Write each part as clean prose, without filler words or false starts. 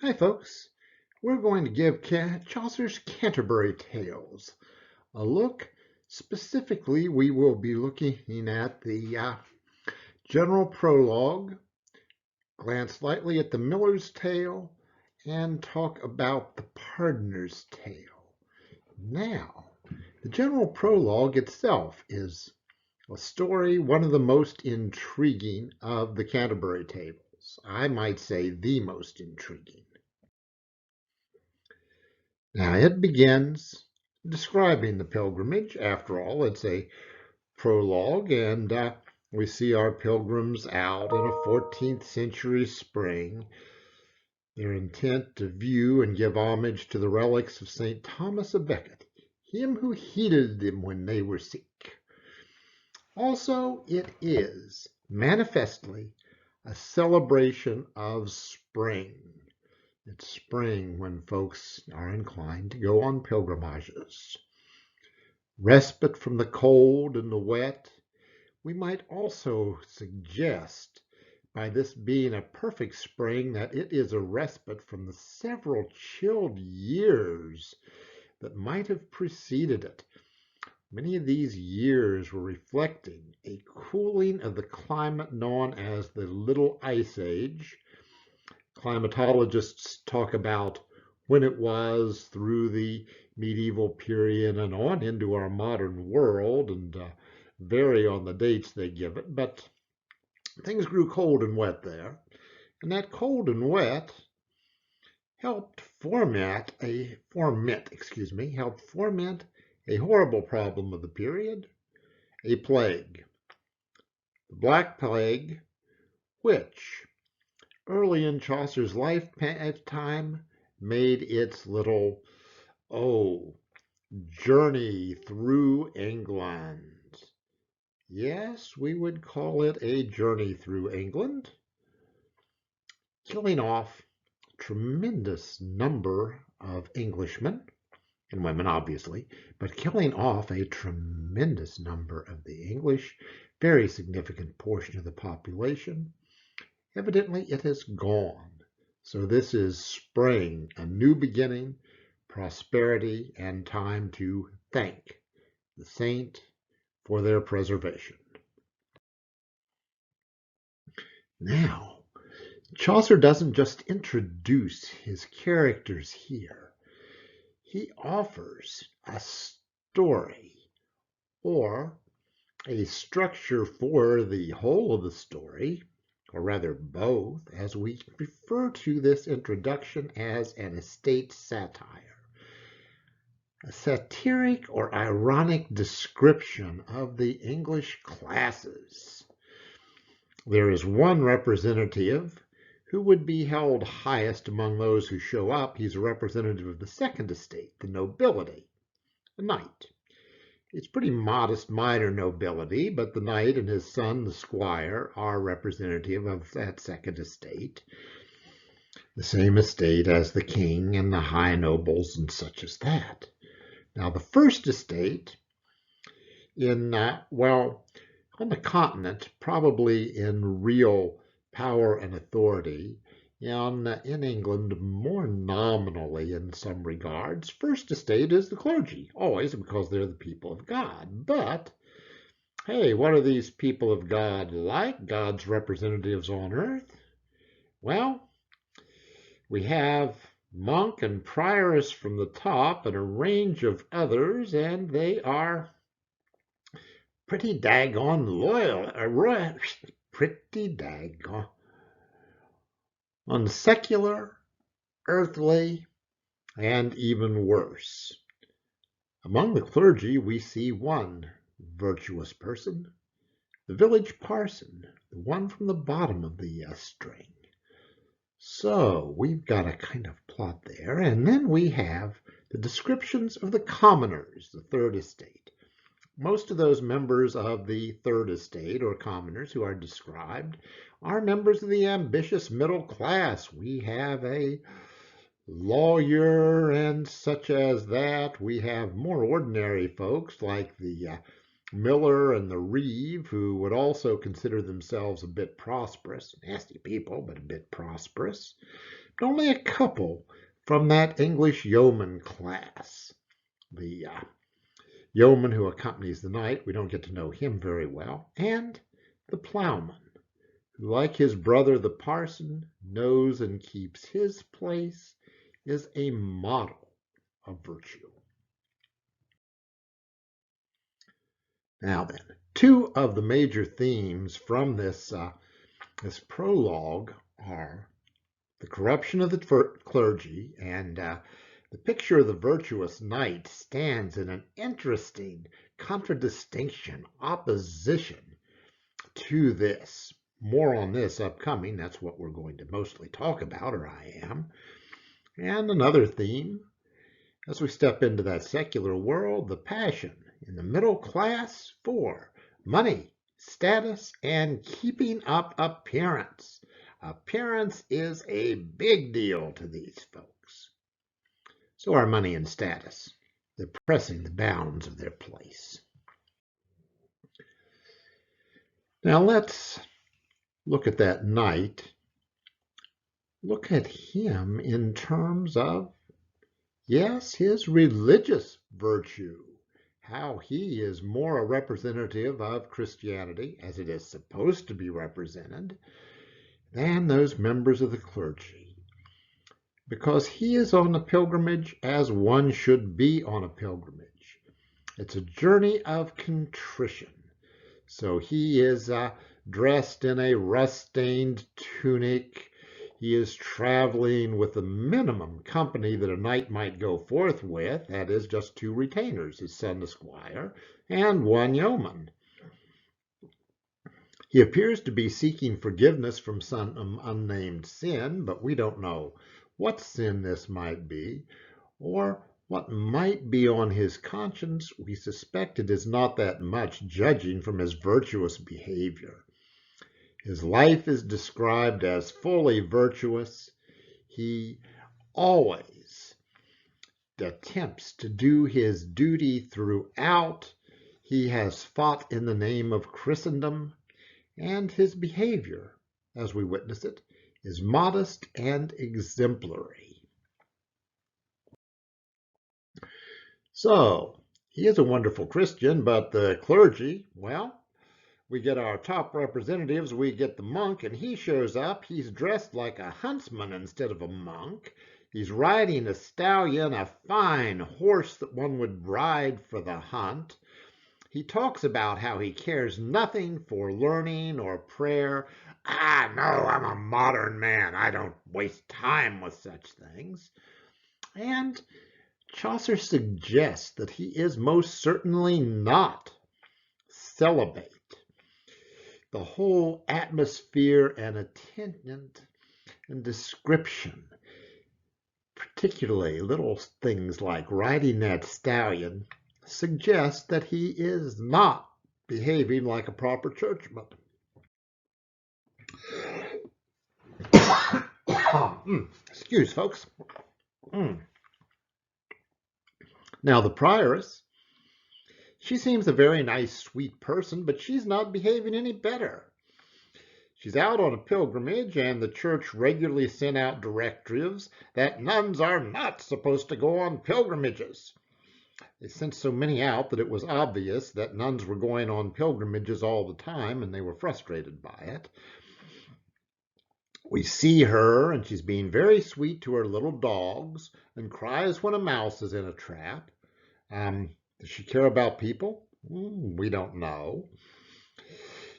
Hi folks, we're going to give Chaucer's Canterbury Tales a look. Specifically, we will be looking at the General Prologue, glance lightly at the Miller's Tale, and talk about the Pardoner's Tale. Now, the General Prologue itself is a story, one of the most intriguing of the Canterbury Tales. I might say the most intriguing. Now it begins describing the pilgrimage. After all, it's a prologue, and we see our pilgrims out in a 14th century spring. Their intent to view and give homage to the relics of St. Thomas of Becket, him who heeded them when they were sick. Also, it is manifestly a celebration of spring. It's spring when folks are inclined to go on pilgrimages. Respite from the cold and the wet. We might also suggest, by this being a perfect spring, that it is a respite from the several chilled years that might have preceded it. Many of these years were reflecting a cooling of the climate known as the Little Ice Age. Climatologists talk about when it was through the medieval period and on into our modern world, and vary on the dates they give it. But things grew cold and wet there, and that cold and wet helped foment a horrible problem of the period, a plague, the Black Plague, which early in Chaucer's lifetime made its little, journey through England. Yes, we would call it a journey through England, killing off a tremendous number of Englishmen and women, obviously, but killing off a tremendous number of the English, very significant portion of the population. Evidently, it has gone. So this is spring, a new beginning, prosperity, and time to thank the saint for their preservation. Now, Chaucer doesn't just introduce his characters here. He offers a story, or a structure for the whole of the story, or rather both, as we refer to this introduction as an estate satire. A satiric or ironic description of the English classes. There is one representative who would be held highest among those who show up. He's a representative of the second estate, the nobility, the knight. It's pretty modest minor nobility, but the knight and his son, the squire, are representative of that second estate, the same estate as the king and the high nobles and such as that. Now, the first estate on the continent, probably in real power and authority, in England, more nominally in some regards, first estate is the clergy, always because they're the people of God. But, hey, what are these people of God like, God's representatives on earth? Well, we have monk and prioress from the top and a range of others, and they are pretty daggone loyal, pretty daggone unsecular, earthly, and even worse. Among the clergy, we see one virtuous person, the village parson, the one from the bottom of the string. So we've got a kind of plot there, and then we have the descriptions of the commoners, the third estate. Most of those members of the third estate, or commoners, who are described are members of the ambitious middle class. We have a lawyer and such as that. We have more ordinary folks like the miller and the reeve, who would also consider themselves a bit prosperous. Nasty people, but a bit prosperous. only a couple from that English yeoman class. The yeoman who accompanies the knight, we don't get to know him very well, and the plowman, who, like his brother the parson, knows and keeps his place, is a model of virtue. Now then, two of the major themes from this prologue are the corruption of the clergy, and the picture of the virtuous knight stands in an interesting contradistinction, opposition to this. More on this upcoming. That's what we're going to mostly talk about, or I am. And another theme, as we step into that secular world, the passion in the middle class for money, status, and keeping up appearance. Appearance is a big deal to these folks. So are money and status. They're pressing the bounds of their place. Now let's look at that knight. Look at him in terms of, yes, his religious virtue. How he is more a representative of Christianity, as it is supposed to be represented, than those members of the clergy. Because he is on a pilgrimage as one should be on a pilgrimage. It's a journey of contrition. So he is dressed in a rust-stained tunic. He is traveling with the minimum company that a knight might go forth with, that is, just 2 retainers, his son the squire, and 1 yeoman. He appears to be seeking forgiveness from some unnamed sin, but we don't know what sin this might be, or what might be on his conscience. We suspect it is not that much, judging from his virtuous behavior. His life is described as fully virtuous. He always attempts to do his duty throughout. He has fought in the name of Christendom, and his behavior, as we witness it, is modest and exemplary. So, he is a wonderful Christian, but the clergy, well, we get our top representatives, we get the monk, and he shows up. He's dressed like a huntsman instead of a monk. He's riding a stallion, a fine horse that one would ride for the hunt. He talks about how he cares nothing for learning or prayer. No, I'm a modern man. I don't waste time with such things. And Chaucer suggests that he is most certainly not celibate. The whole atmosphere and attendant and description, particularly little things like riding that stallion, suggest that he is not behaving like a proper churchman. Excuse, folks. Now, the prioress, she seems a very nice, sweet person, but she's not behaving any better. She's out on a pilgrimage, and the church regularly sent out directives that nuns are not supposed to go on pilgrimages. They sent so many out that it was obvious that nuns were going on pilgrimages all the time, and they were frustrated by it. We see her, and she's being very sweet to her little dogs and cries when a mouse is in a trap. Does she care about people? We don't know.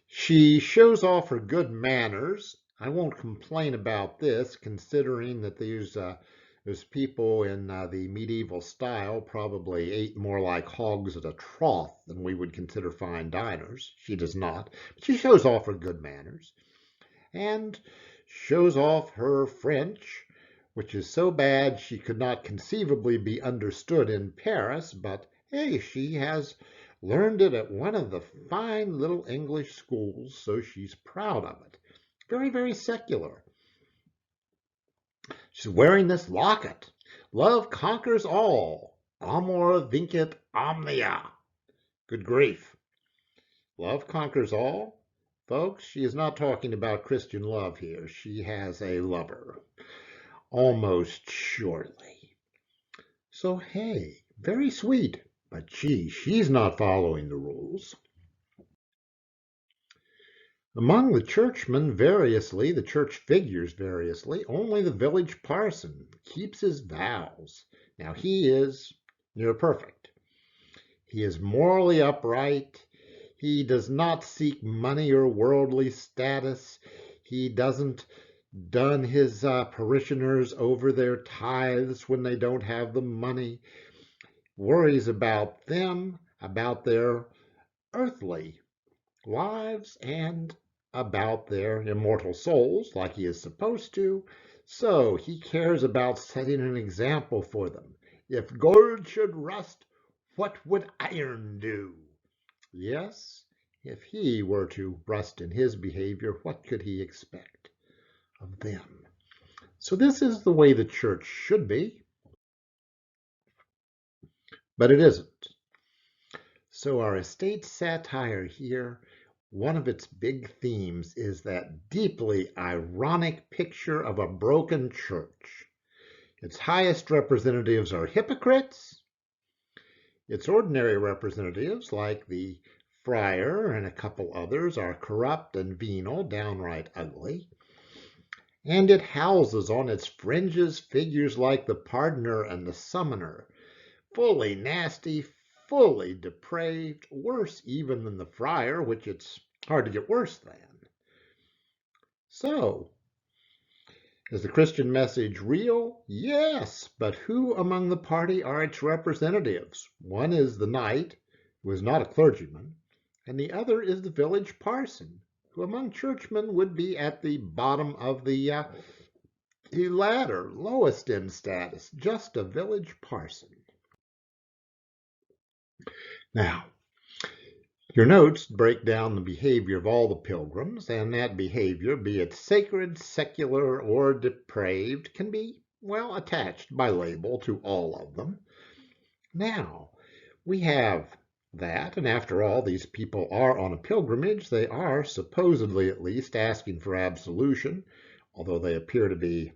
She shows off her good manners. I won't complain about this, considering that those people in the medieval style probably ate more like hogs at a trough than we would consider fine diners. She does not. But she shows off her good manners and shows off her French, which is so bad she could not conceivably be understood in Paris, but hey, she has learned it at one of the fine little English schools, so she's proud of it. Very, very secular. She's wearing this locket. Love conquers all. Amor vincit omnia. Good grief. Love conquers all? Folks, she is not talking about Christian love here. She has a lover. almost surely. So, hey, very sweet, but gee, she's not following the rules. Among the churchmen, variously, the church figures variously, only the village parson keeps his vows. Now, he is near perfect. He is morally upright. He does not seek money or worldly status. He doesn't dun his parishioners over their tithes when they don't have the money. Worries about them, about their earthly lives, and about their immortal souls, like he is supposed to. So he cares about setting an example for them. If gold should rust, what would iron do? Yes, if he were to rust in his behavior, what could he expect of them? So this is the way the church should be, but it isn't. So our estate satire here, one of its big themes is that deeply ironic picture of a broken church. Its highest representatives are hypocrites. Its ordinary representatives, like the friar and a couple others, are corrupt and venal, downright ugly. And it houses on its fringes figures like the pardoner and the summoner, fully nasty, fully depraved, worse even than the friar, which it's hard to get worse than. So, is the Christian message real? Yes, but who among the party are its representatives? One is the knight, who is not a clergyman, and the other is the village parson, who among churchmen would be at the bottom of the ladder, lowest in status, just a village parson. Now, your notes break down the behavior of all the pilgrims, and that behavior, be it sacred, secular, or depraved, can be, well, attached by label to all of them. Now, we have that, and after all, these people are on a pilgrimage. They are, supposedly at least, asking for absolution, although they appear to be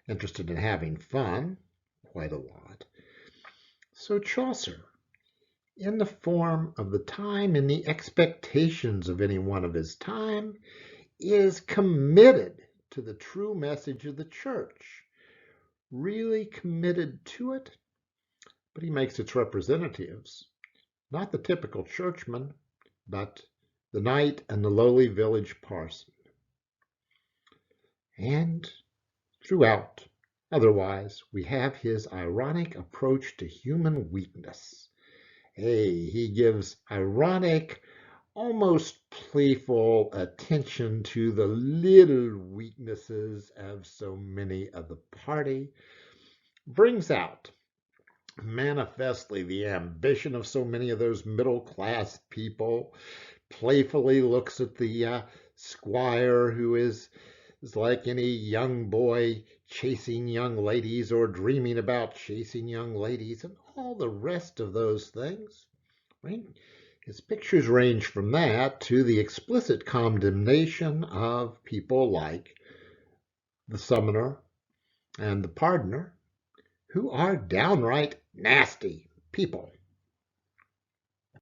interested in having fun, quite a lot. So Chaucer, in the form of the time and the expectations of any one of his time, is committed to the true message of the church, really committed to it, but he makes its representatives not the typical churchman, but the knight and the lowly village parson. And throughout, otherwise, we have his ironic approach to human weakness. He gives ironic, almost playful attention to the little weaknesses of so many of the party, brings out manifestly the ambition of so many of those middle-class people, playfully looks at the squire who is like any young boy chasing young ladies or dreaming about chasing young ladies and all the rest of those things. Right? His pictures range from that to the explicit condemnation of people like the summoner and the pardoner, who are downright nasty people.